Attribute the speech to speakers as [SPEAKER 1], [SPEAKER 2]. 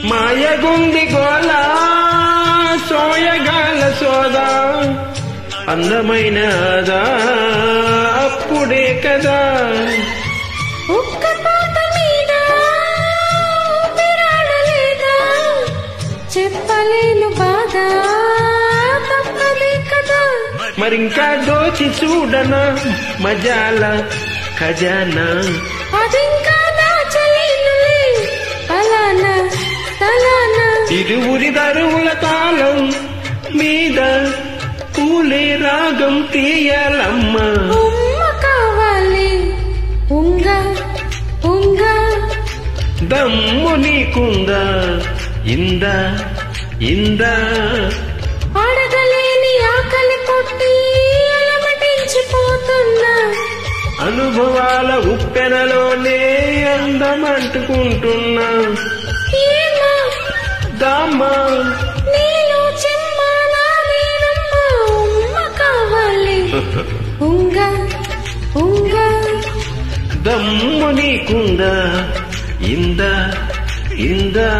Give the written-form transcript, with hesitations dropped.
[SPEAKER 1] మాయగుంది గోళ సోయగాల సోదా అందమైన అదా అప్పుడే కదా
[SPEAKER 2] ఒక్క పాట మీద ఊపిరాడలేదా చెప్పలేను బాధ తప్పదే కదా
[SPEAKER 1] మరింకా దోచి చూడనా మజాల ఖజానా
[SPEAKER 2] అదింకా దాచలేనులే తలానా తలానా
[SPEAKER 1] ఇరువురి దరువుల తాళం మీద పూలే రాగం తీయాలమ్మ
[SPEAKER 2] ఉమ్మ కావాలి ఉంగ ఉంగ
[SPEAKER 1] దమ్ము నీకుందా ఇందా ఇందా
[SPEAKER 2] అడగలేని ఆకలి కొట్టి అలమటించిపోతున్నా
[SPEAKER 1] అనుభవాల ఉప్పెనలోనే అందమంటుకుంటున్నా
[SPEAKER 2] ఏమా
[SPEAKER 1] దామ్మా
[SPEAKER 2] నీలో చెమ్మ నానేనమ్మ ఉమ్మ కావాలి ఉంగ ఉంగ
[SPEAKER 1] దమ్ము నీకుందా ఇందా ఇందా